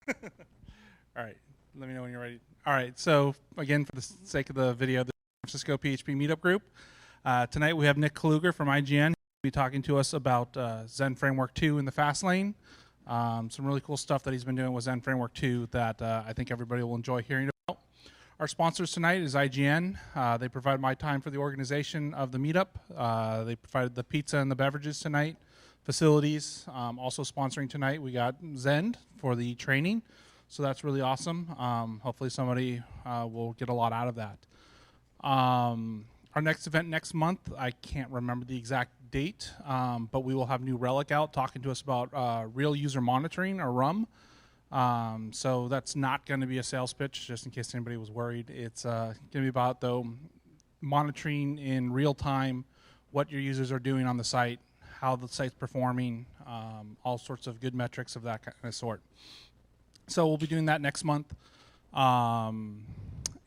All right, let me know when you're ready. All right, so again, for the sake of the video, the San Francisco PHP Meetup Group. Tonight we have Nick Calugar from IGN. He'll be talking to us about Zend Framework 2 in the fast lane. Some really cool stuff that he's been doing with Zend Framework 2 that I think everybody will enjoy hearing about. Our sponsors tonight is IGN. They provide my time for the organization of the meetup. They provided the pizza and the beverages tonight, facilities. Also sponsoring tonight, we got Zend for the training. So that's really awesome. Hopefully somebody will get a lot out of that. Our next event next month, I can't remember the exact date, but we will have New Relic out talking to us about real user monitoring, or RUM. So that's not going to be a sales pitch, just in case anybody was worried. It's going to be about, though, monitoring in real time what your users are doing on the site, how the site's performing, all sorts of good metrics of that kind of sort. So we'll be doing that next month.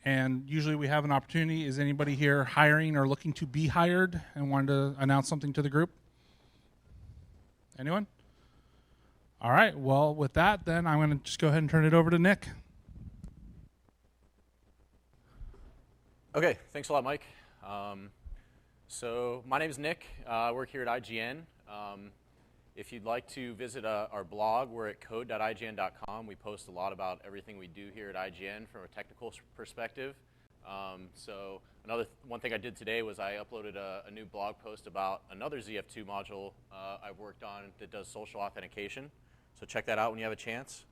And usually we have an opportunity. Is anybody here hiring or looking to be hired and wanted to announce something to the group? Anyone? All right, well, with that, then I'm going to just go ahead and turn it over to Nick. Okay, thanks a lot, Mike. So my name is Nick. I work here at IGN. If you'd like to visit our blog, we're at code.ign.com. We post a lot about everything we do here at IGN from a technical perspective. So one thing I did today was I uploaded a new blog post about another ZF2 module I've worked on that does social authentication. So check that out when you have a chance.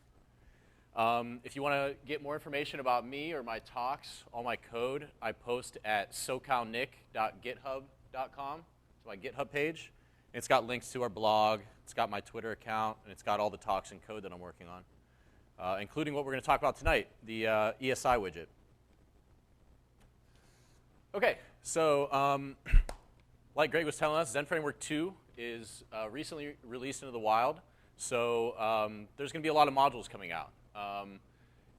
If you want to get more information about me or my talks, all my code, I post at socalnick.github.com. It's my GitHub page. It's got links to our blog, it's got my Twitter account, and it's got all the talks and code that I'm working on, including what we're going to talk about tonight, the ESI widget. Okay, so like Greg was telling us, Zend Framework 2 is recently released into the wild. So there's going to be a lot of modules coming out.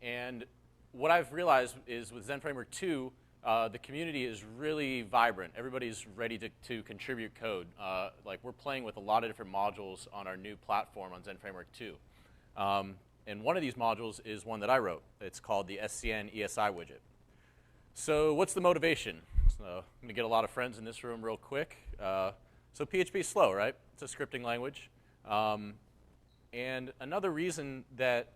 And what I've realized is with Zend Framework 2, the community is really vibrant. Everybody's ready to contribute code. Like we're playing with a lot of different modules on our new platform on Zend Framework 2. And one of these modules is one that I wrote. It's called the SCN ESI widget. So what's the motivation? So I'm going to get a lot of friends in this room real quick. So PHP is slow, right? It's a scripting language. And another reason that,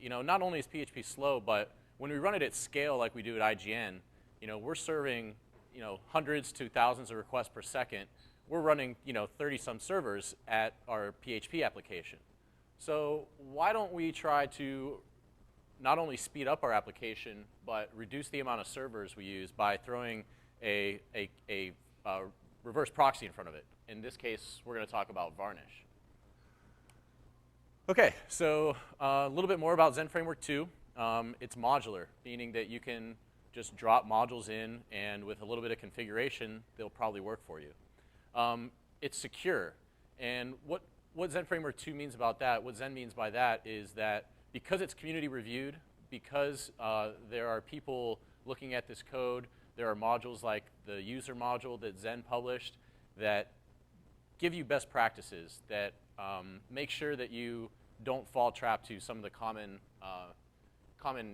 not only is PHP slow, but when we run it at scale like we do at IGN, we're serving, hundreds to thousands of requests per second. We're running, 30-some servers at our PHP application. So why don't we try to not only speed up our application, but reduce the amount of servers we use by throwing a reverse proxy in front of it? In this case, we're going to talk about Varnish. Okay, so a little bit more about Zend Framework 2. It's modular, meaning that you can just drop modules in, and with a little bit of configuration, they'll probably work for you. It's secure, and what Zend Framework 2 means about that, what Zend means by that is that because it's community reviewed, because there are people looking at this code, there are modules like the user module that Zend published that give you best practices, that make sure that you don't fall trap to some of the common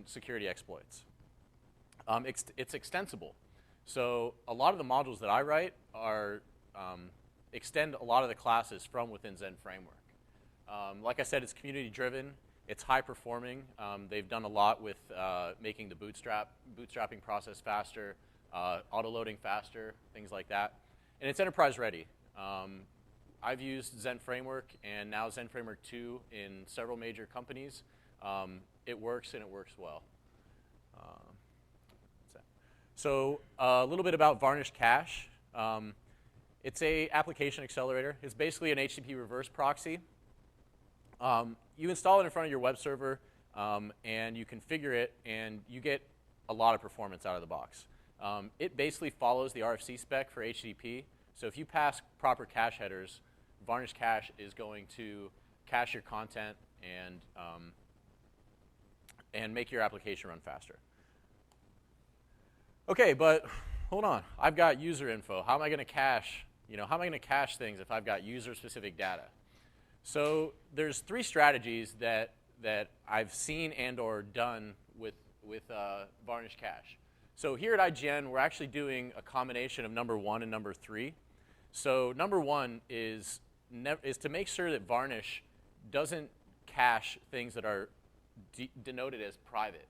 security exploits. It's extensible. So a lot of the modules that I write are extend a lot of the classes from within Zend Framework. Like I said, it's community driven. It's high performing. They've done a lot with making the bootstrapping process faster, auto loading faster, things like that. And it's enterprise ready. I've used Zend Framework and now Zend Framework 2 in several major companies. It works and it works well. So a little bit about Varnish Cache. It's an application accelerator. It's basically an HTTP reverse proxy. You install it in front of your web server, and you configure it, and you get a lot of performance out of the box. It basically follows the RFC spec for HTTP. So if you pass proper cache headers, Varnish Cache is going to cache your content and make your application run faster. Okay, but hold on. I've got user info. How am I going to cache? How am I going to cache things if I've got user-specific data? So there's three strategies that that I've seen and or done with Varnish cache. So here at IGN, we're actually doing a combination of number 1 and number 3. So number 1 is to make sure that Varnish doesn't cache things that are denoted as private.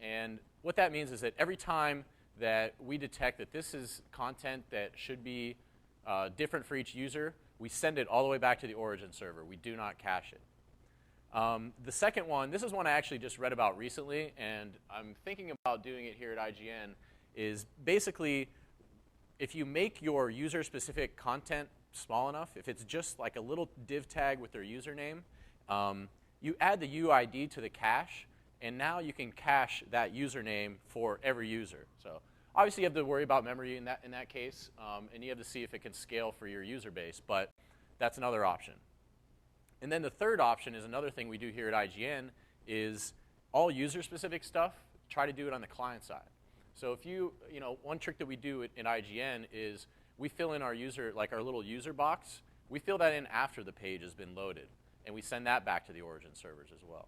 And what that means is that every time that we detect that this is content that should be different for each user, we send it all the way back to the origin server. We do not cache it. The second one, this is one I actually just read about recently, and I'm thinking about doing it here at IGN, is basically if you make your user-specific content small enough, if it's just like a little div tag with their username, you add the UID to the cache, and now you can cache that username for every user. So obviously you have to worry about memory in that case, and you have to see if it can scale for your user base, but that's another option. And then the third option is another thing we do here at IGN is all user-specific stuff, try to do it on the client side. So if one trick that we do in IGN is we fill in our user, like our little user box, we fill that in after the page has been loaded, and we send that back to the origin servers as well.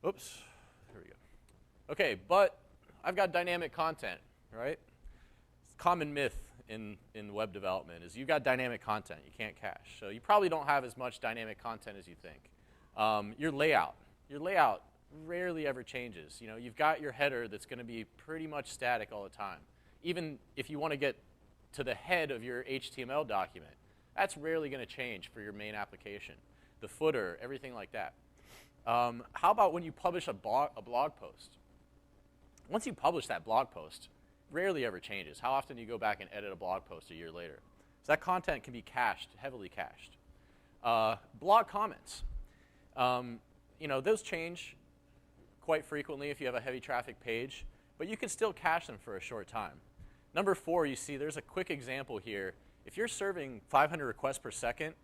Oops, here we go. Okay, but I've got dynamic content, right? It's a common myth in web development is you've got dynamic content you can't cache. So you probably don't have as much dynamic content as you think. Your layout rarely ever changes. You've got your header that's going to be pretty much static all the time. Even if you want to get to the head of your HTML document, that's rarely going to change for your main application. The footer, everything like that. How about when you publish a blog post? Once you publish that blog post, rarely ever changes. How often do you go back and edit a blog post a year later? So that content can be cached, heavily cached. Blog comments. Those change quite frequently if you have a heavy traffic page, but you can still cache them for a short time. Number 4, you see there's a quick example here. If you're serving 500 requests per second,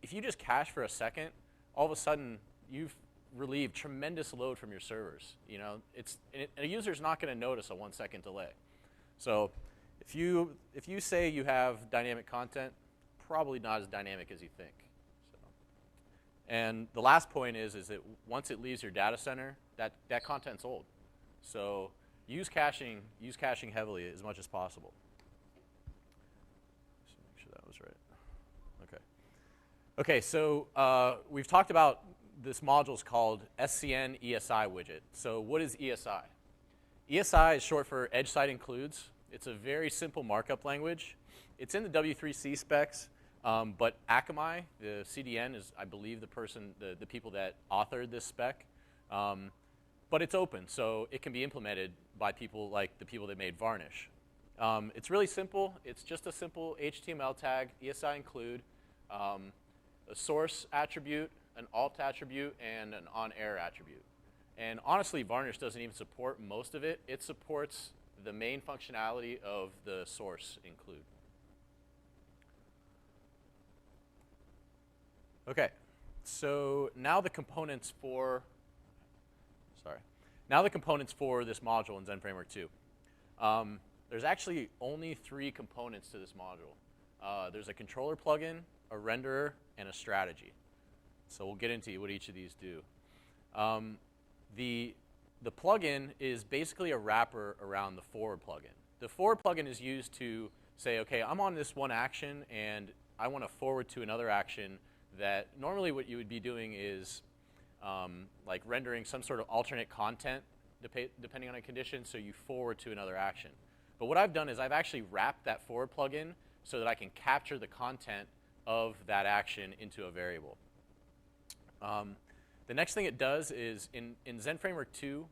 if you just cache for a second, all of a sudden you've relieved tremendous load from your servers. A user's not going to notice a 1-second delay. So if you say you have dynamic content, probably not as dynamic as you think. So, and the last point is that once it leaves your data center, that content's old. So use caching heavily as much as possible. Just make sure that was right. Okay. Okay, so we've talked about this module is called SCN ESI widget. So what is ESI? ESI is short for Edge Side Includes. It's a very simple markup language. It's in the W3C specs, but Akamai, the CDN, is, I believe, the people that authored this spec. But it's open, so it can be implemented by people like the people that made Varnish. It's really simple. It's just a simple HTML tag, ESI include, a source attribute, an alt attribute, and an on-air attribute. And honestly, Varnish doesn't even support most of it. It supports the main functionality of the source include. Okay, so now the components for this module in Zend Framework 2. There's actually only 3 components to this module. There's a controller plugin, a renderer, and a strategy. So we'll get into what each of these do. The plugin is basically a wrapper around the forward plugin. The forward plugin is used to say, okay, I'm on this one action, and I want to forward to another action that normally what you would be doing is like rendering some sort of alternate content depending on a condition, so you forward to another action. But what I've done is I've actually wrapped that forward plugin so that I can capture the content of that action into a variable. The next thing it does is in Zend Framework 2,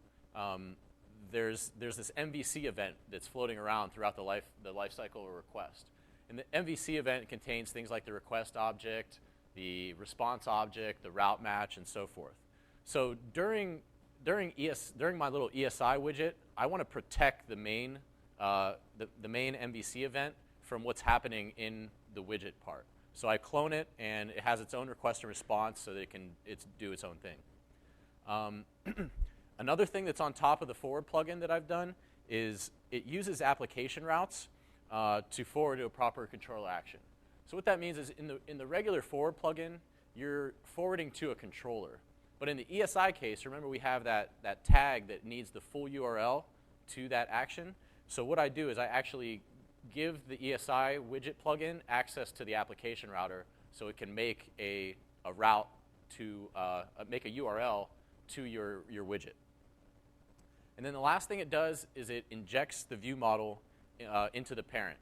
there's this MVC event that's floating around throughout the life cycle of a request. And the MVC event contains things like the request object, the response object, the route match, and so forth. So during my little ESI widget, I want to protect the main MVC event from what's happening in the widget part. So I clone it, and it has its own request and response so that it can do its own thing. Another thing that's on top of the forward plugin that I've done is it uses application routes to forward to a proper controller action. So what that means is in the regular forward plugin, you're forwarding to a controller. But in the ESI case, remember we have that tag that needs the full URL to that action. So what I do is I actually give the ESI widget plugin access to the application router so it can make a route to, make a URL to your widget. And then the last thing it does is it injects the view model into the parent.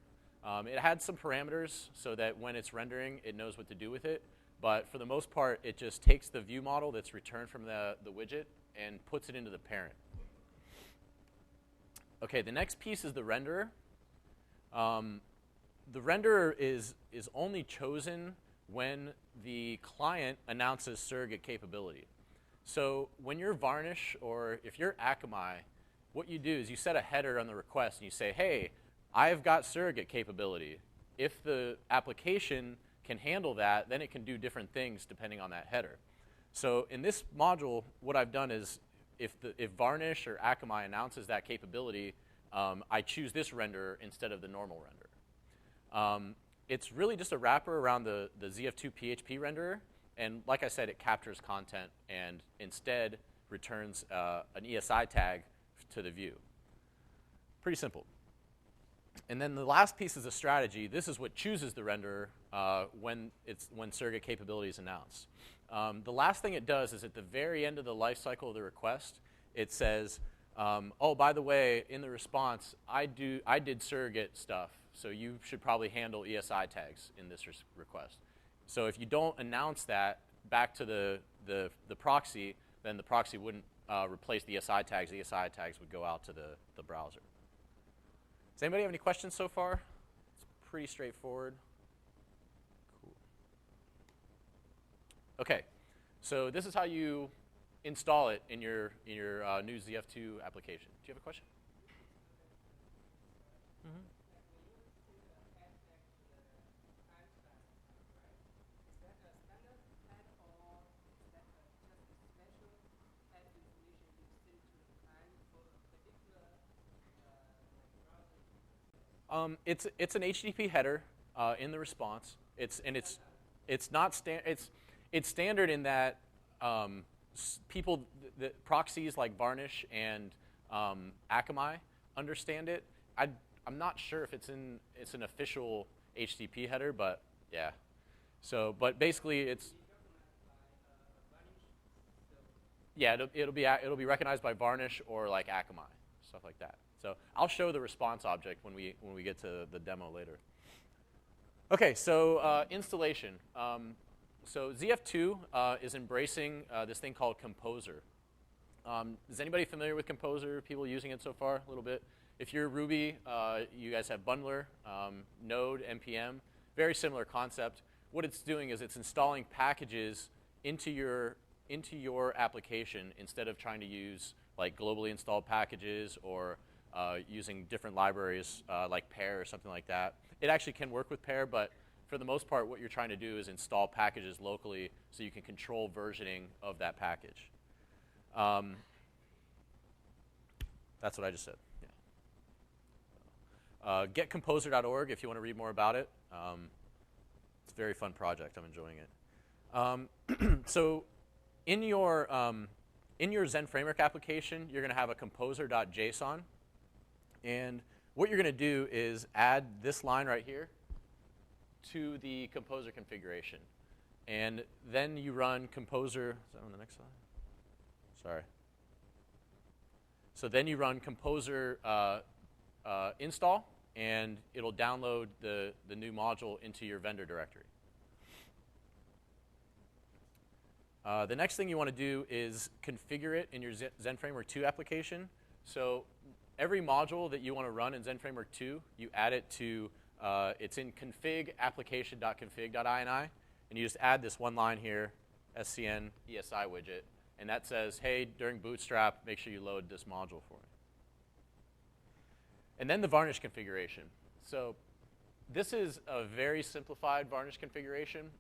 It had some parameters so that when it's rendering, it knows what to do with it. But for the most part, it just takes the view model that's returned from the widget and puts it into the parent. OK, the next piece is the renderer. The renderer is only chosen when the client announces surrogate capability. So when you're Varnish or if you're Akamai, what you do is you set a header on the request and you say, hey, I've got surrogate capability. If the application can handle that, then it can do different things depending on that header. So in this module, what I've done is if Varnish or Akamai announces that capability, I choose this renderer instead of the normal renderer. It's really just a wrapper around the ZF2 PHP renderer. And like I said, it captures content and instead returns an ESI tag to the view. Pretty simple. And then the last piece is a strategy. This is what chooses the renderer when surrogate capability is announced. The last thing it does is at the very end of the lifecycle of the request, it says, oh, by the way, in the response, I did surrogate stuff, so you should probably handle ESI tags in this request. So if you don't announce that back to the proxy, then the proxy wouldn't replace the ESI tags. The ESI tags would go out to the browser. Does anybody have any questions so far? It's pretty straightforward. Cool. OK, so this is how you install it in your new ZF2 application. Do you have a question? Mm-hmm. It's an HTTP header in the response. It's standard in that proxies like Varnish and Akamai understand it. I'm not sure if it's an official HTTP header, but yeah. So, but basically it's it'll be recognized by Varnish or like Akamai, stuff like that. So I'll show the response object when we get to the demo later. OK, so installation. So ZF2 is embracing this thing called Composer. Is anybody familiar with Composer? People using it so far? A little bit. If you're Ruby, you guys have Bundler, Node, NPM. Very similar concept. What it's doing is it's installing packages into your application instead of trying to use like globally installed packages or using different libraries like Pair or something like that. It actually can work with Pair, but for the most part, what you're trying to do is install packages locally so you can control versioning of that package. That's what I just said. Yeah. Getcomposer.org if you want to read more about it. It's a very fun project. I'm enjoying it. So in your Zend Framework application, you're going to have a composer.json. And what you're going to do is add this line right here to the Composer configuration. And then you run Composer. Is that on the next slide? Sorry. So then you run Composer install, and it'll download the new module into your vendor directory. The next thing you want to do is configure it in your Zend Framework 2 application. So every module that you want to run in Zend Framework 2, you add it to, it's in config application.config.ini, and you just add this one line here, scn ESI widget, and that says, hey, during Bootstrap, make sure you load this module for me. And then the Varnish configuration. So this is a very simplified Varnish configuration.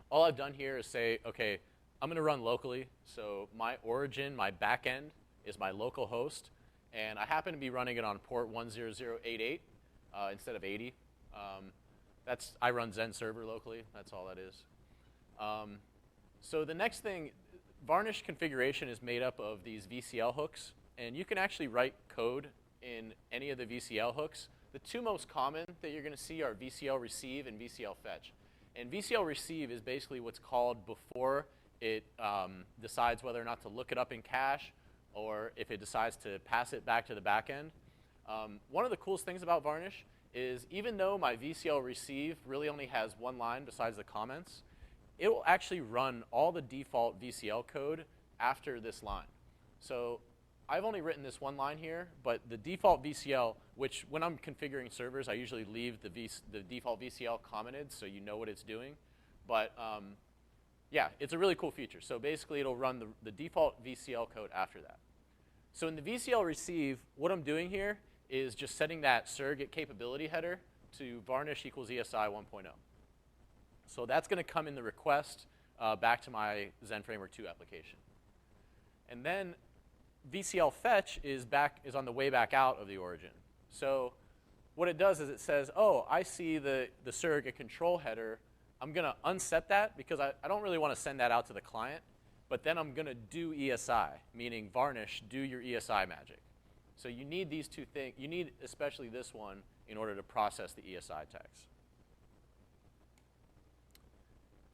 All I've done here is say, OK, I'm going to run locally. So my origin, my backend, is my local host. And I happen to be running it on port 10088 instead of 80. I run Zend server locally. That's all that is. So the next thing, Varnish configuration is made up of these VCL hooks, and you can actually write code in any of the VCL hooks. The two most common that you're going to see are VCL receive and VCL fetch. And VCL receive is basically what's called before it decides whether or not to look it up in cache or if it decides to pass it back to the back end. One of the coolest things about Varnish is even though my VCL receive really only has one line besides the comments, it will actually run all the default VCL code after this line. So I've only written this one line here, but the default VCL, which when I'm configuring servers, I usually leave the default VCL commented so you know what it's doing. But yeah, it's a really cool feature. So basically, it'll run the default VCL code after that. So in the VCL receive, what I'm doing here is just setting that surrogate capability header to varnish equals ESI 1.0. So that's going to come in the request back to my Zend Framework 2 application. And then VCL fetch is on the way back out of the origin. So what it does is it says, oh, I see the surrogate control header. I'm going to unset that because I don't really want to send that out to the client. But then I'm going to do ESI, meaning varnish, do your ESI magic. So you need these two things. You need especially this one in order to process the ESI text.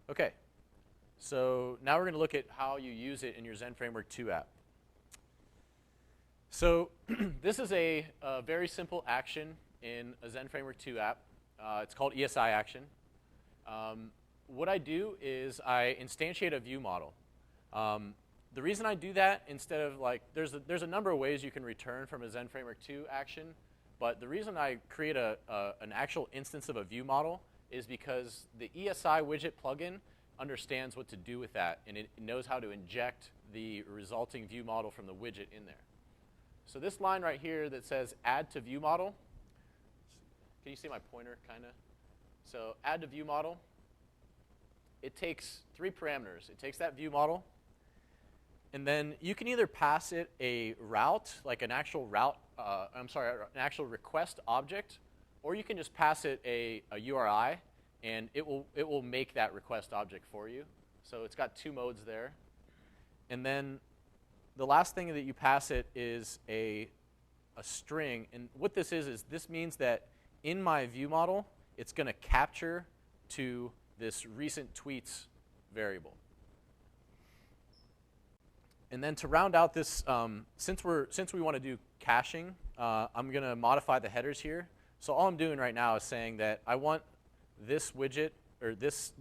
OK. So now we're going to look at how you use it in your Zend Framework 2 app. So this is a very simple action in a Zend Framework 2 app. It's called ESI action. What I do is I instantiate a view model. The reason I do that instead of like, there's a number of ways you can return from a Zend Framework 2 action, but the reason I create an actual instance of a view model is because the ESI widget plugin understands what to do with that, and it knows how to inject the resulting view model from the widget in there. So this line right here that says add to view model, can you see my pointer kind of? So add to view model, it takes 3 parameters. It takes that view model, and then you can either pass it a route, like an actual route, an actual request object, or you can just pass it a URI, and it will make that request object for you. So it's got 2 modes there. And then the last thing that you pass it is a string. And what this is this means that in my view model, it's going to capture to this recent tweets variable. And then to round out this, since we want to do caching, I'm going to modify the headers here. So all I'm doing right now is saying that I want this widget or this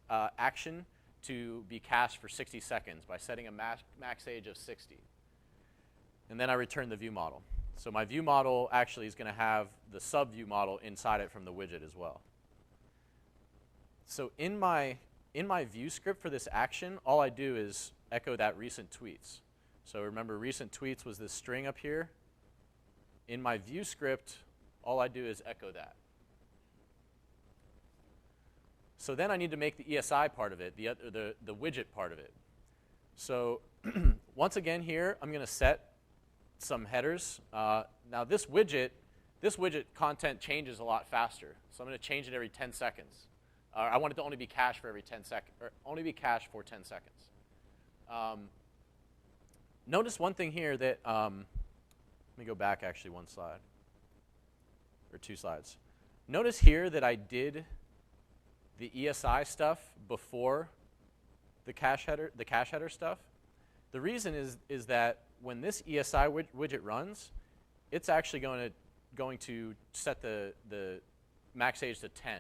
action to be cached for 60 seconds by setting a max age of 60. And then I return the view model. So my view model actually is going to have the sub view model inside it from the widget as well. So in my view script for this action, all I do is echo that recent tweets. So remember, recent tweets was this string up here. In my view script, all I do is echo that. So then I need to make the ESI part of it, the widget part of it. So once again here, I'm going to set some headers. Now this widget content changes a lot faster. So I'm going to change it every 10 seconds. I want it to only be cached for every 10 seconds, or only be cached for 10 seconds. Notice one thing here that, let me go back actually one slide, or 2 slides. Notice here that I did the ESI stuff before the cache header stuff. The reason is that when this ESI widget runs, it's actually going to set the max age to 10.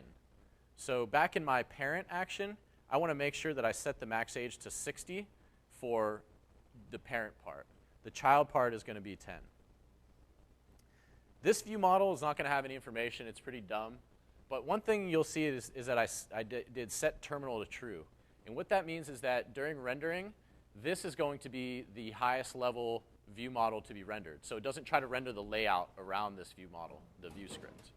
So back in my parent action, I want to make sure that I set the max age to 60 for the parent part. The child part is going to be 10. This view model is not going to have any information. It's pretty dumb. But one thing you'll see is that I did set terminal to true. And what that means is that during rendering, this is going to be the highest level view model to be rendered. So it doesn't try to render the layout around this view model, the view script.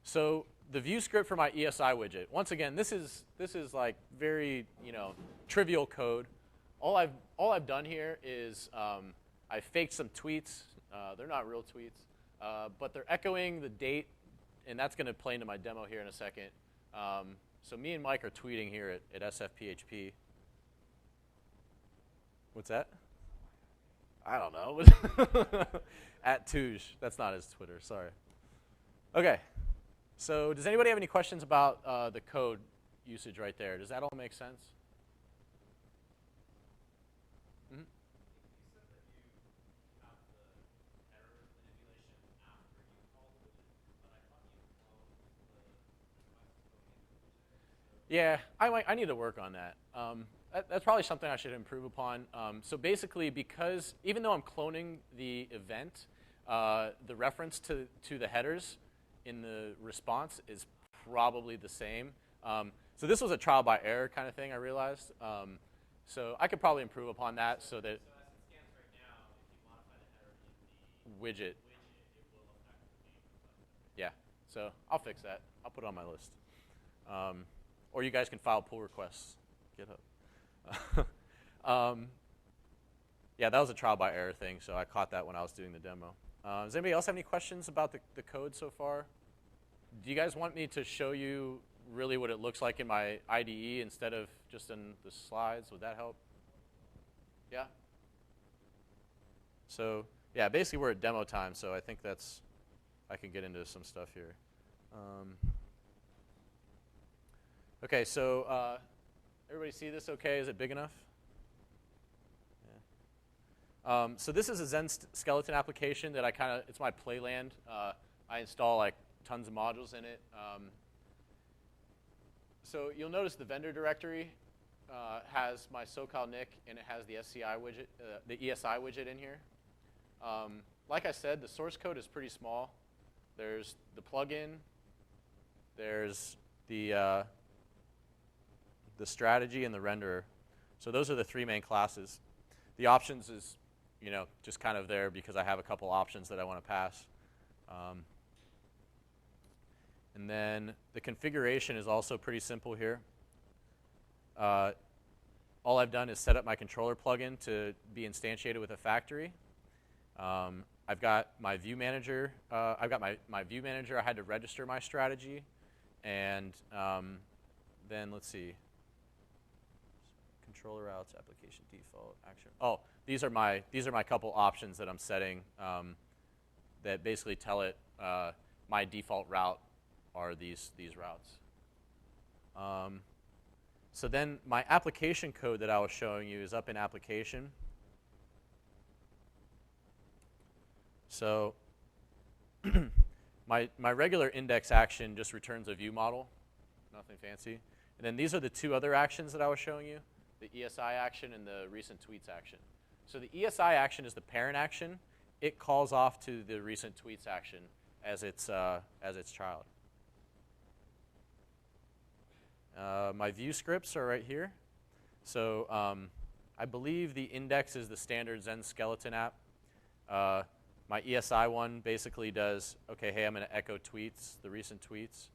So the view script for my ESI widget, once again, this is like very trivial code. All I've done here is I faked some tweets. They're not real tweets, but they're echoing the date and that's going to play into my demo here in a second. So me and Mike are tweeting here at SFPHP. What's that? I don't know. At Touge. That's not his Twitter, sorry. Okay. So does anybody have any questions about the code usage right there? Does that all make sense? Mm-hmm. Yeah, I need to work on that. That's probably something I should improve upon. So basically, because even though I'm cloning the event, the reference to the headers in the response is probably the same. So this was a trial by error kind of thing, I realized. So I could probably improve upon that so that. So as it scans right now, if you modify the header in the widget, it will affect the name. Yeah, so I'll fix that. I'll put it on my list. Or you guys can file pull requests. GitHub. Yeah, that was a trial by error thing, so I caught that when I was doing the demo. Does anybody else have any questions about the code so far? Do you guys want me to show you really what it looks like in my IDE instead of just in the slides? Would that help? Yeah? So, yeah, basically we're at demo time, so I think I can get into some stuff here. Okay, so everybody see this okay? Is it big enough? Yeah. So this is a Zend skeleton application that it's my playland. I install like tons of modules in it. So you'll notice the vendor directory has my SoCal NIC and it has the SCI widget, the ESI widget in here. Like I said, the source code is pretty small. There's the plugin. There's the strategy and the renderer. So those are the three main classes. The options is, just kind of there because I have a couple options that I want to pass. And then the configuration is also pretty simple here. All I've done is set up my controller plugin to be instantiated with a factory. I've got my view manager. My view manager. I had to register my strategy, and then let's see. Controller routes, application default, action. Oh, these are my couple options that I'm setting that basically tell it my default route are these routes. So then my application code that I was showing you is up in application. So my regular index action just returns a view model, nothing fancy. And then these are the two other actions that I was showing you, the ESI action and the recent tweets action. So the ESI action is the parent action. It calls off to the recent tweets action as its child. My view scripts are right here. So I believe the index is the standard Zend skeleton app. My ESI one basically does, okay, hey, I'm going to echo tweets, the recent tweets.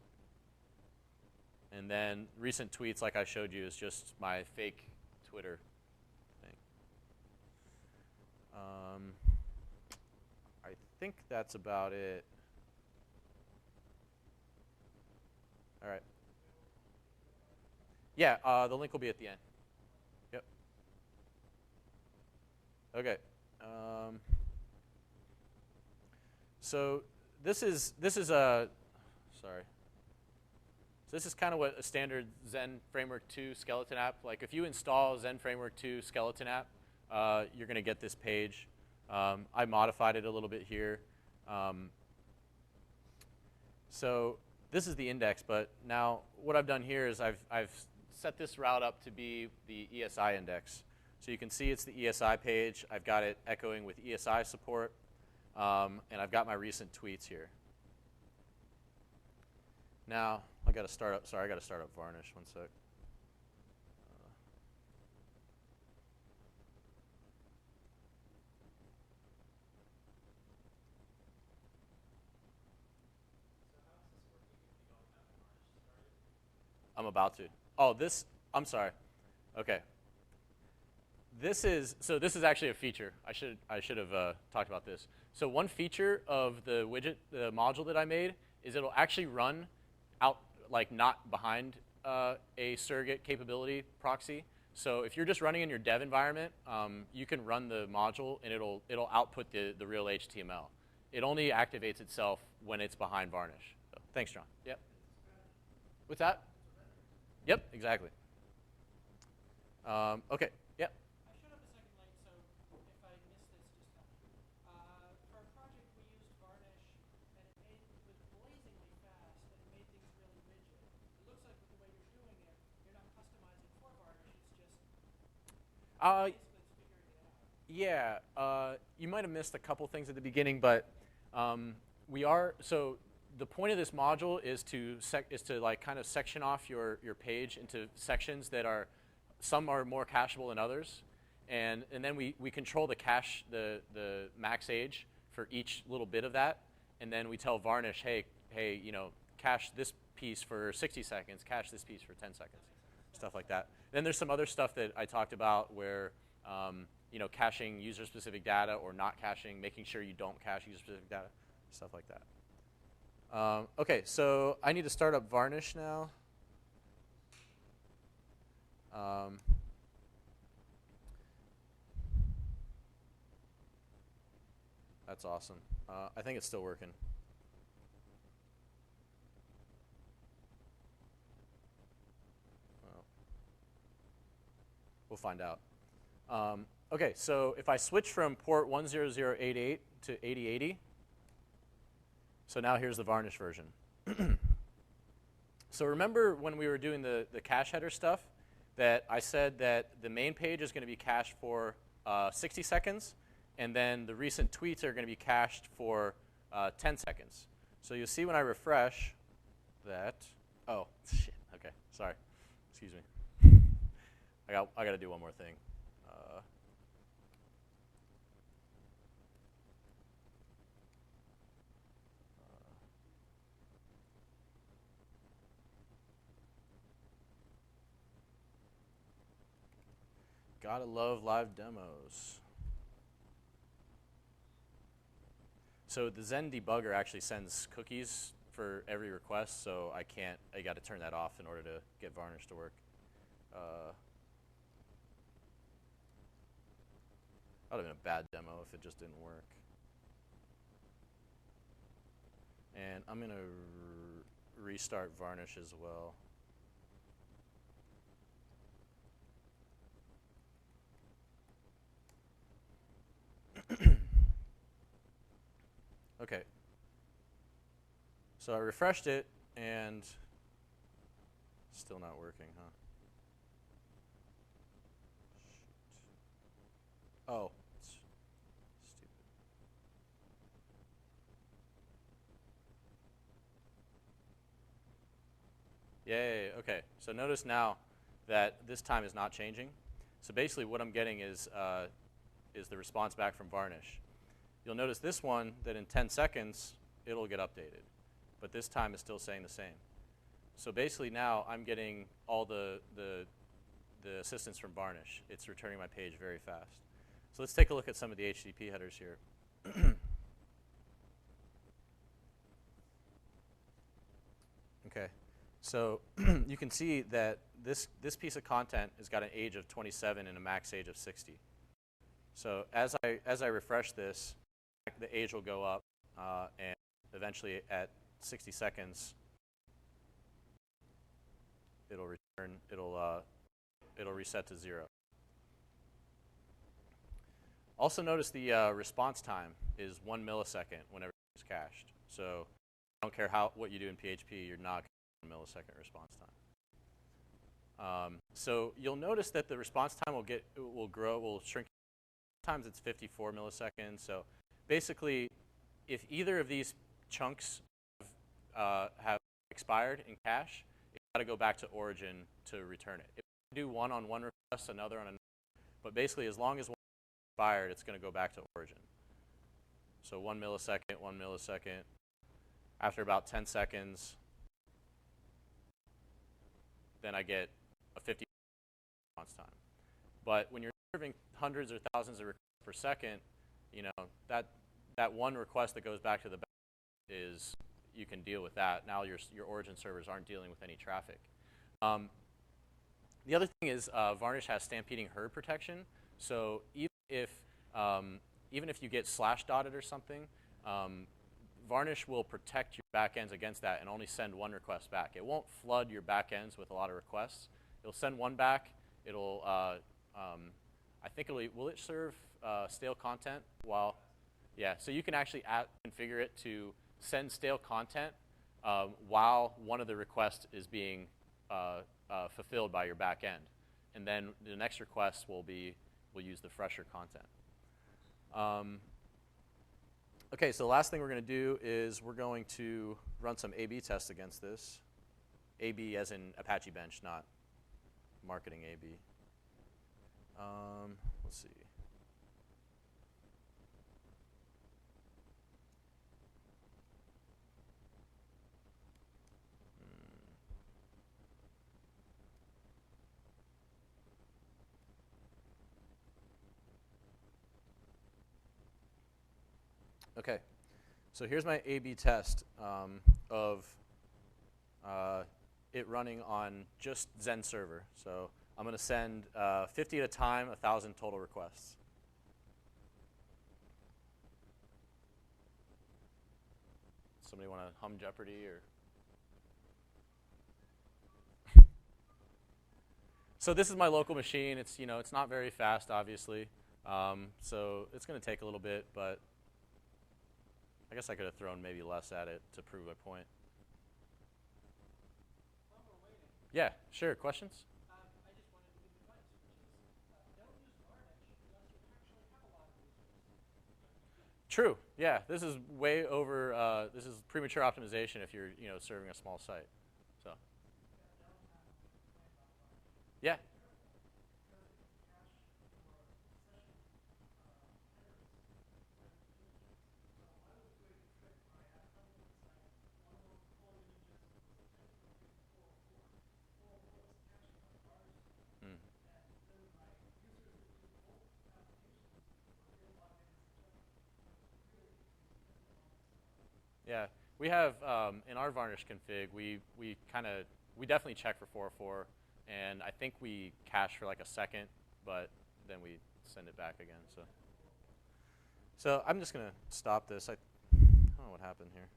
And then recent tweets, like I showed you, is just my fake Twitter thing. I think that's about it. All right. Yeah, the link will be at the end. Yep. Okay. So this is a sorry. So this is kind of what a standard Zend Framework 2 skeleton app. Like if you install Zend Framework 2 skeleton app, you're going to get this page. I modified it a little bit here. So this is the index, but now what I've done here is I've set this route up to be the ESI index. So you can see it's the ESI page. I've got it echoing with ESI support, and I've got my recent tweets here. Now, I got to start up Varnish, one sec. I'm about to. Oh, I'm sorry. Okay. This is actually a feature. I should have talked about this. So one feature of the widget, the module that I made, is it'll actually run out, like not behind a surrogate capability proxy. So if you're just running in your dev environment, you can run the module and it'll output the real HTML. It only activates itself when it's behind Varnish. So, thanks, John. Yep. What's that? Yep, exactly. Okay. Yep. I showed up a second late, so if I missed this, just tell me. For a project, we used Varnish, and it was blazingly fast, and it made things really rigid. It looks like with the way you're doing it, you're not customizing for Varnish. It's just basically it's figuring it out. Yeah. You might have missed a couple things at the beginning, but so the point of this module is to like kind of section off your page into sections that are, some are more cacheable than others, and then we control the cache, the max age for each little bit of that, and then we tell Varnish, hey, you know, cache this piece for 60 seconds, cache this piece for 10 seconds, stuff like that. Then there's some other stuff that I talked about where you know, caching user-specific data or not caching, making sure you don't cache user-specific data, stuff like that. Okay, so I need to start up Varnish now. That's awesome. I think it's still working. Well, we'll find out. Okay, so if I switch from port 10088 to 8080, so now here's the Varnish version. So remember when we were doing the cache header stuff that I said that the main page is going to be cached for 60 seconds, and then the recent tweets are going to be cached for 10 seconds. So you'll see when I refresh that, oh, shit, okay, sorry, excuse me. I got to do one more thing. Gotta love live demos. So the Zend debugger actually sends cookies for every request, so I got to turn that off in order to get Varnish to work. That would have been a bad demo if it just didn't work. And I'm going to restart Varnish as well. Okay. So I refreshed it, and still not working, huh? Shoot. Oh, it's stupid. Yay, okay. So notice now that this time is not changing. So basically what I'm getting is the response back from Varnish. You'll notice this one that in 10 seconds, it'll get updated. But this time it's still saying the same. So basically now I'm getting all the assistance from Varnish. It's returning my page very fast. So let's take a look at some of the HTTP headers here. Okay, so you can see that this piece of content has got an age of 27 and a max age of 60. So as I refresh this, the age will go up, and eventually at 60 seconds, it'll return. It'll reset to 0. Also notice the response time is 1 millisecond whenever it's cached. So I don't care what you do in PHP, you're not getting 1 millisecond response time. So you'll notice that the response time will shrink. Sometimes it's 54 milliseconds. So basically, if either of these chunks have expired in cache, you've got to go back to origin to return it. If you do one on one request, another on another, but basically as long as one is expired, it's going to go back to origin. So 1 millisecond, 1 millisecond. After about 10 seconds, then I get a 50 response time. But when you're serving hundreds or thousands of requests per second, you know, that one request that goes back to the back is you can deal with that. Now your origin servers aren't dealing with any traffic. The other thing is Varnish has stampeding herd protection. So even if you get slash dotted or something, Varnish will protect your backends against that and only send one request back. It won't flood your backends with a lot of requests. It'll send one back. It'll, I think will it serve stale content while, yeah. So you can actually configure it to send stale content while one of the requests is being fulfilled by your backend, and then the next request will use the fresher content. Okay, so the last thing we're going to do is we're going to run some A/B tests against this. A/B as in Apache Bench, not marketing A/B. Let's see. Okay, so here's my A/B test of it running on just Zend server. So I'm going to send 50 at a time, 1,000 total requests. Somebody want to hum Jeopardy or? So this is my local machine. It's it's not very fast, obviously. So it's going to take a little bit, but I guess I could have thrown maybe less at it to prove my point. While we're waiting, Yeah, sure. Questions? I just wanted to give advice, which is don't use Varnish unless you actually have a lot of resources. True. Yeah, this is way over. This is premature optimization if you're serving a small site. So. Yeah. Yeah, we have in our Varnish config, we definitely check for 404, and I think we cache for like a second, but then we send it back again. So I'm just gonna stop this. I don't know what happened here.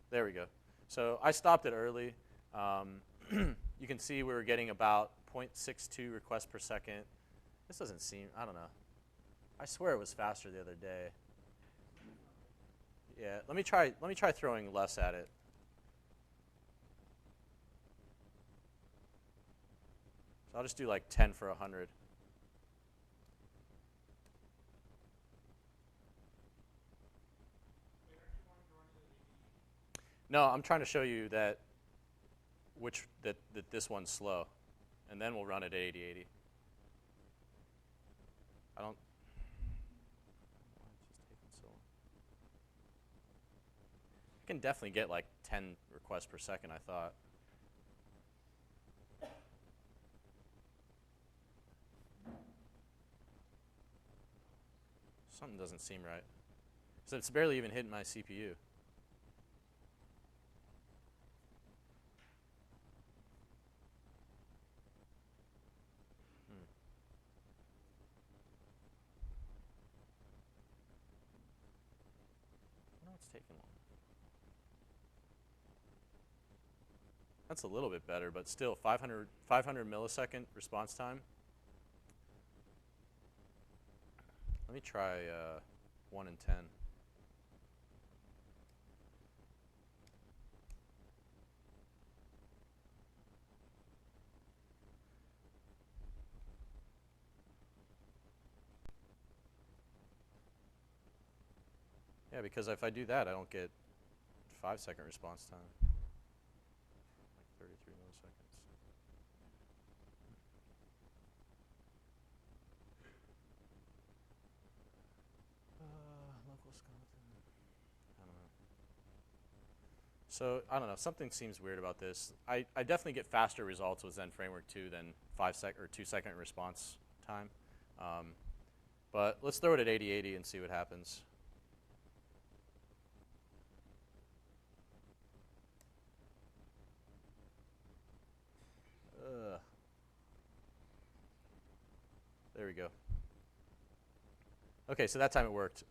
There we go. So I stopped it early. You can see we were getting about 0.62 requests per second. This doesn't seem, I don't know. I swear it was faster the other day. Yeah, let me try throwing less at it. So I'll just do like 10 for 100. No, I'm trying to show you that this one's slow, and then we'll run it at 8080. I don't. I can definitely get like 10 requests per second, I thought. Something doesn't seem right. So it's barely even hitting my CPU. No, it's taking long. That's a little bit better, but still 500 millisecond response time. Let me try 1 and 10. Yeah, because if I do that, I don't get 5-second response time. Like 33 milliseconds. Local skeleton. I don't know. So, I don't know. Something seems weird about this. I definitely get faster results with Zend Framework 2 than 2-second response time. But let's throw it at 8080 and see what happens. There we go. Okay, so that time it worked.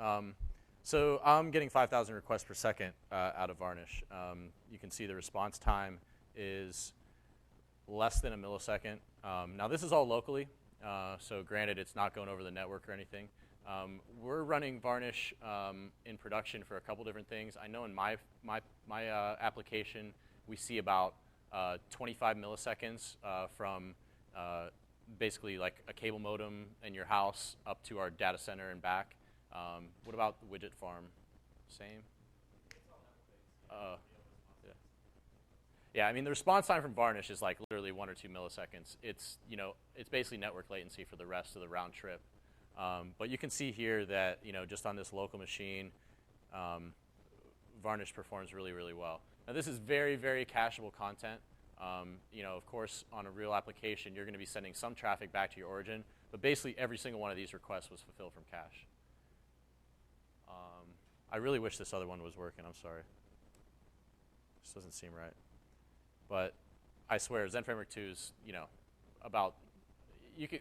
So I'm getting 5,000 requests per second out of Varnish. You can see the response time is less than a millisecond. Now this is all locally, so granted it's not going over the network or anything. We're running Varnish in production for a couple different things. I know in my application we see about 25 milliseconds from basically like a cable modem in your house up to our data center and back. What about the widget farm? Same? Yeah. Yeah, I mean the response time from Varnish is like literally 1 or 2 milliseconds. It's, you know, it's basically network latency for the rest of the round trip. But you can see here that, you know, just on this local machine, Varnish performs really, really well. Now this is very, very cacheable content. You know, of course, on a real application, you're going to be sending some traffic back to your origin, but basically every single one of these requests was fulfilled from cache. I really wish this other one was working. I'm sorry. This doesn't seem right. But I swear, Zend Framework 2 is, you know, about,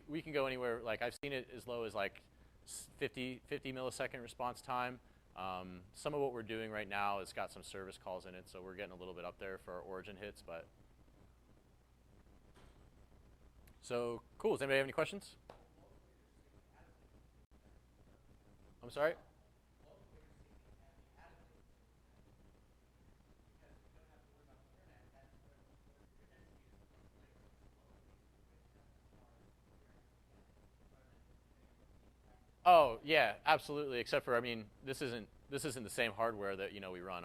we can go anywhere. Like I've seen it as low as like 50 millisecond response time. Some of what we're doing right now has got some service calls in it, so we're getting a little bit up there for our origin hits. But so cool. Does anybody have any questions? I'm sorry? Oh yeah, absolutely. Except for, I mean, this isn't the same hardware that, you know, we run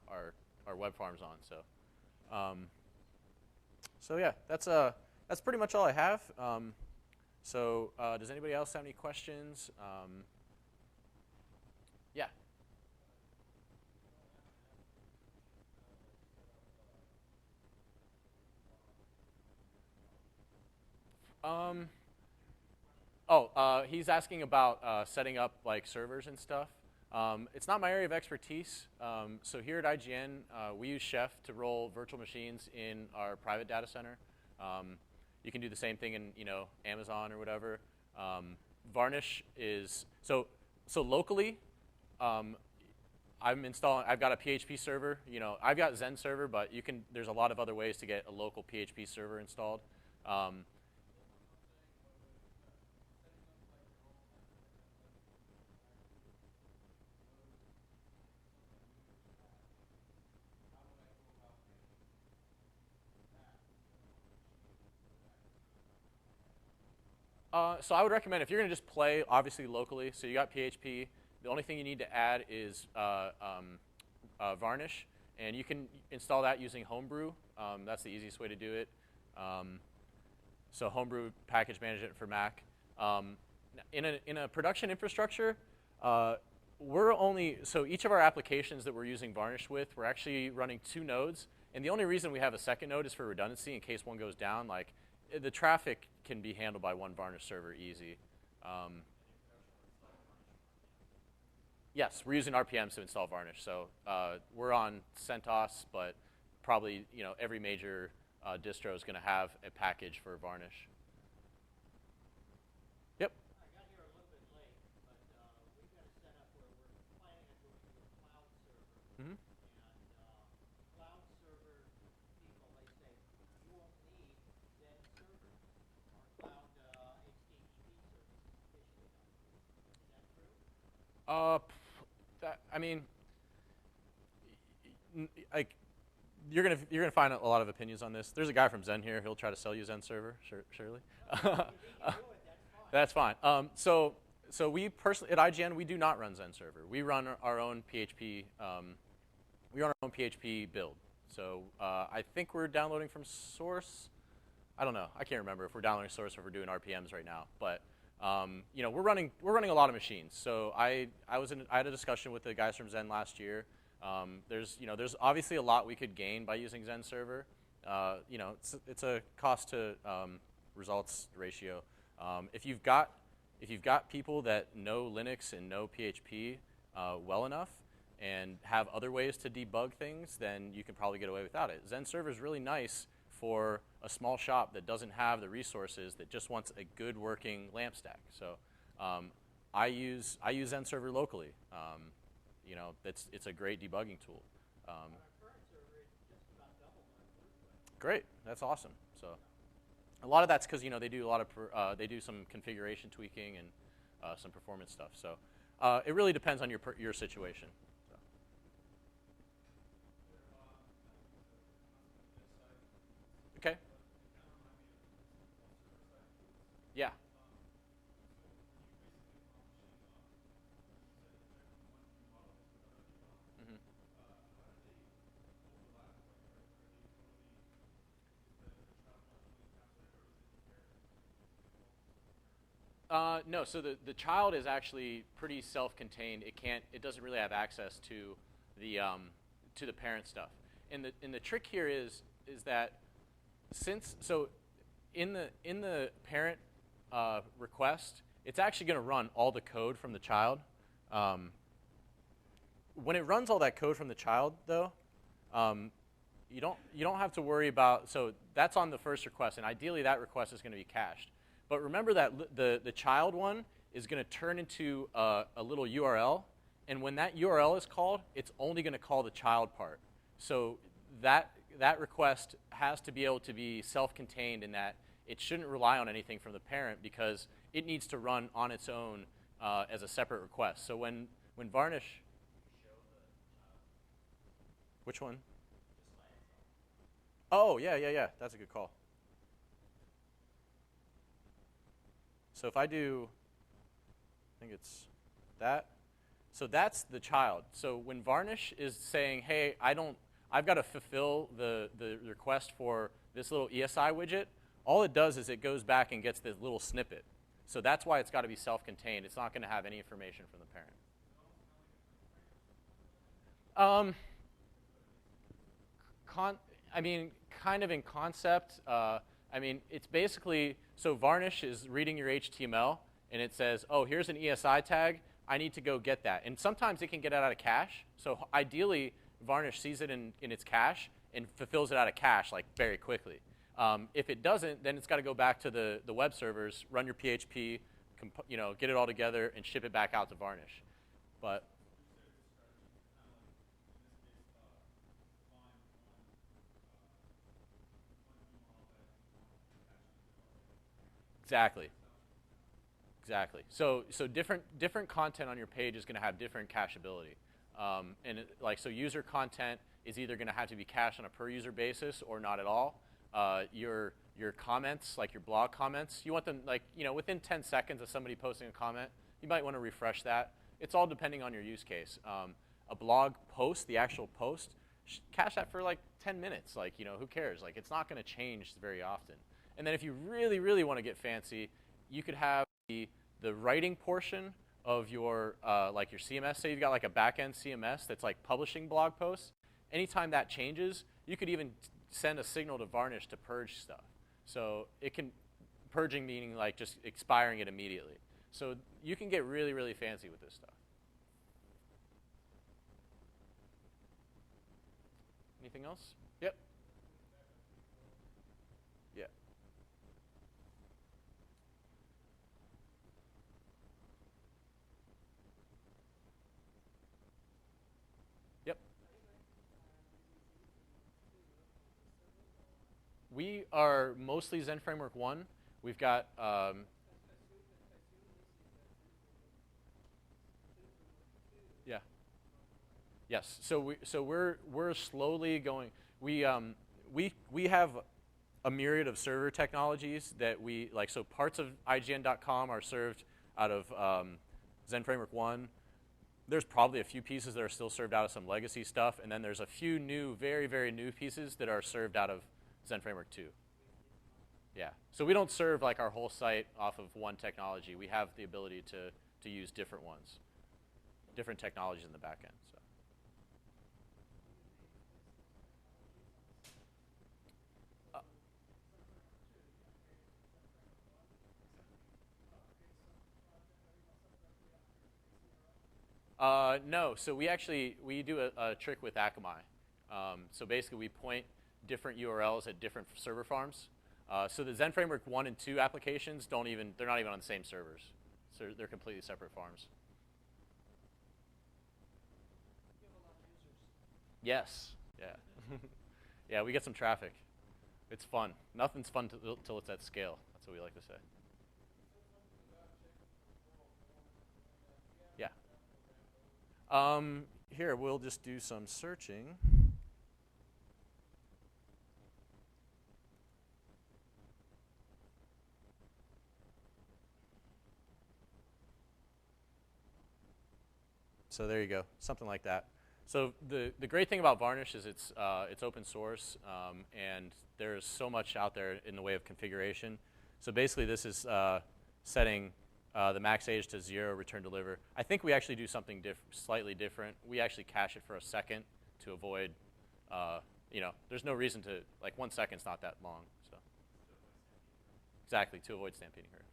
our web farms on. So yeah, that's pretty much all I have. Does anybody else have any questions? Yeah. He's asking about setting up like servers and stuff. It's not my area of expertise. So here at IGN, we use Chef to roll virtual machines in our private data center. You can do the same thing in, you know, Amazon or whatever. Varnish is so locally. I've got a PHP server. You know, I've got Zend server, but there's a lot of other ways to get a local PHP server installed. So I would recommend, if you're going to just play, obviously locally, so you got PHP, the only thing you need to add is Varnish, and you can install that using Homebrew. That's the easiest way to do it. So Homebrew package management for Mac. In a production infrastructure, so each of our applications that we're using Varnish with, we're actually running 2 nodes, and the only reason we have a second node is for redundancy in case one goes down. Like, the traffic can be handled by one Varnish server easy. Yes, we're using RPMs to install Varnish. So we're on CentOS, but probably, you know, every major distro is going to have a package for Varnish. Yep. I got here a little bit late, but we've got a setup where we're planning on going to a cloud server. Mm-hmm. And cloud server people, they say, you won't need Zend servers. Our cloud HTTP service is sufficient enough. Is that true? I mean, like, you're gonna find a lot of opinions on this. There's a guy from Zend here. He'll try to sell you Zend server, surely. If he can do it, That's fine. So we personally at IGN, we do not run Zend server. We run our own PHP. We run our own PHP build. So I think we're downloading from source. I don't know. I can't remember if we're downloading source or if we're doing RPMs right now. But you know, we're running a lot of machines. So I had a discussion with the guys from Zend last year. There's obviously a lot we could gain by using Zend server. You know, it's a cost to results ratio. If you've got people that know Linux and know PHP well enough and have other ways to debug things, then you can probably get away without it. Zend server is really nice for a small shop that doesn't have the resources, that just wants a good working LAMP stack. So I use Zend Server locally. You know, it's a great debugging tool. On our current server, it's just about double my throughput. Great, that's awesome. So a lot of that's because, you know, they do a lot of they do some configuration tweaking and some performance stuff. So it really depends on your situation. So. Okay. Yeah. Mhm. No, so the child is actually pretty self-contained. It doesn't really have access to the parent stuff. And the trick here is that in the parent request, it's actually going to run all the code from the child. When it runs all that code from the child, though, you don't have to worry about. So that's on the first request, and ideally that request is going to be cached. But remember that the child one is going to turn into a little URL, and when that URL is called, it's only going to call the child part. So that request has to be able to be self-contained in that it shouldn't rely on anything from the parent because it needs to run on its own as a separate request. So when Varnish, which one? Oh, yeah. That's a good call. So if I do, I think it's that. So that's the child. So when Varnish is saying, hey, I've got to fulfill the request for this little ESI widget, all it does is it goes back and gets this little snippet. So that's why it's got to be self-contained. It's not going to have any information from the parent. I mean, kind of in concept. I mean, it's basically, so Varnish is reading your HTML, and it says, oh, here's an ESI tag. I need to go get that. And sometimes it can get it out of cache. So ideally, Varnish sees it in its cache and fulfills it out of cache like very quickly. If it doesn't, then it's got to go back to the web servers, run your PHP, you know, get it all together, and ship it back out to Varnish. But exactly. So different content on your page is going to have different cacheability. So user content is either going to have to be cached on a per user basis or not at all. Your comments, like your blog comments, you want them within 10 seconds of somebody posting a comment. You might want to refresh that. It's all depending on your use case. A blog post, the actual post, cache that for like 10 minutes. Like, who cares? Like, it's not going to change very often. And then if you really, really want to get fancy, you could have the writing portion of your your CMS. Say you've got like a back-end CMS that's like publishing blog posts. Anytime that changes, you could even send a signal to Varnish to purge stuff. So purging meaning like just expiring it immediately. So you can get really, really fancy with this stuff. Anything else? Yep. Yeah. Yep. We are mostly Zend Framework 1. We've got yeah. Yes. So we're slowly going. We have a myriad of server technologies that we like. So parts of IGN.com are served out of Zend Framework 1. There's probably a few pieces that are still served out of some legacy stuff, and then there's a few new, very, very new pieces that are served out of Zend Framework 2. Yeah. So we don't serve like our whole site off of one technology. We have the ability to use different ones, different technologies in the back end. No, so we do a trick with Akamai. So basically we point different URLs at different server farms. So the Zend Framework 1 and 2 applications they're not even on the same servers. So they're completely separate farms. You have a lot of users. Yes, yeah. Yeah, we get some traffic. It's fun. Nothing's fun till it's at scale. That's what we like to say. Yeah. Here, we'll just do some searching. So there you go, something like that. So the great thing about Varnish is it's open source, and there's so much out there in the way of configuration. So basically, this is setting the max age to 0, return deliver. I think we actually do something slightly different. We actually cache it for a second to avoid, there's no reason to, like 1 second's not that long. So exactly, to avoid stampeding her.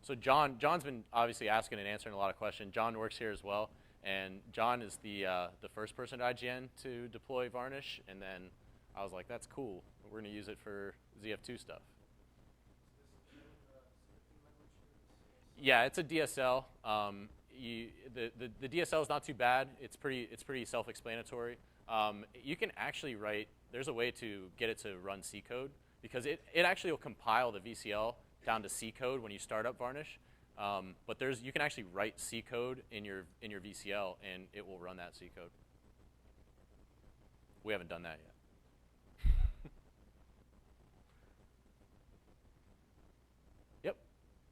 So John's been obviously asking and answering a lot of questions. John works here as well, and John is the first person at IGN to deploy Varnish, and then I was like, that's cool. We're going to use it for ZF2 stuff. Yeah, it's a DSL. The DSL is not too bad. It's pretty self-explanatory. You can actually write. There's a way to get it to run C code because it actually will compile the VCL down to C code when you start up Varnish. But you can actually write C code in your VCL and it will run that C code. We haven't done that yet. Yep.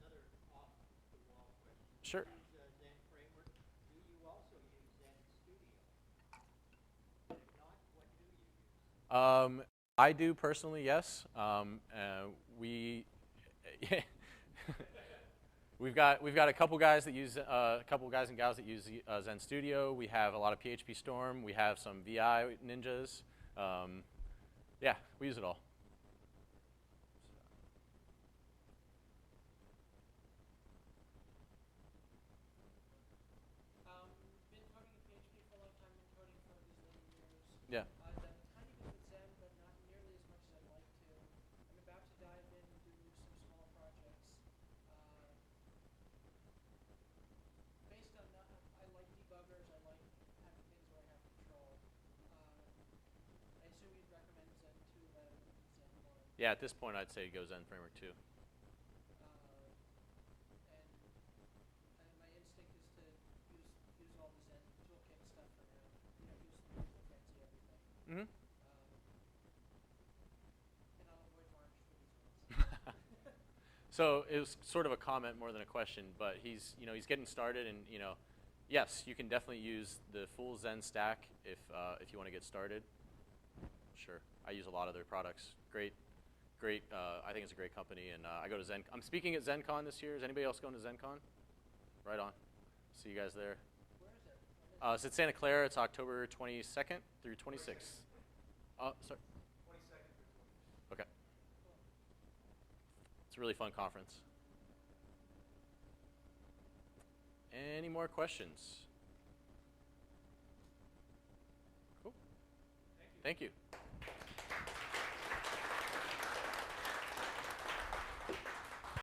Another off-the-wall question. Sure. You use Zend Framework. Do you also use Zend Studio? And if not, what do you use? I do personally, yes. We've got a couple guys that use a couple guys and gals that use Zend Studio. We have a lot of PHP Storm. We have some VI ninjas. Yeah, we use it all. Been coding in PHP for a long time. Been coding for a gazillion years. Yeah. I've done a tiny bit with Zen, but not nearly as much as I'd like to. I'm about to dive in and do some small projects. Based on I like debuggers. I like having things where I have control. I assume you'd recommend Zen 2 rather than Zen 1. Yeah, at this point, I'd say go Zend Framework 2. And my instinct is to use all the Zen toolkit stuff for now. Use the fancy everything. Mm-hmm. And I'll avoid Varnish for these ones. So it was sort of a comment more than a question, but he's getting started, and yes, you can definitely use the full Zen stack if you want to get started. Sure, I use a lot of their products. Great. I think it's a great company, and I go to Zen. I'm speaking at ZenCon this year. Is anybody else going to ZenCon? Right on. See you guys there. Where is it? It's at Santa Clara. It's October 22nd through 26th. Sorry. 22nd through 26th. Okay. It's a really fun conference. Any more questions? Cool. Thank you.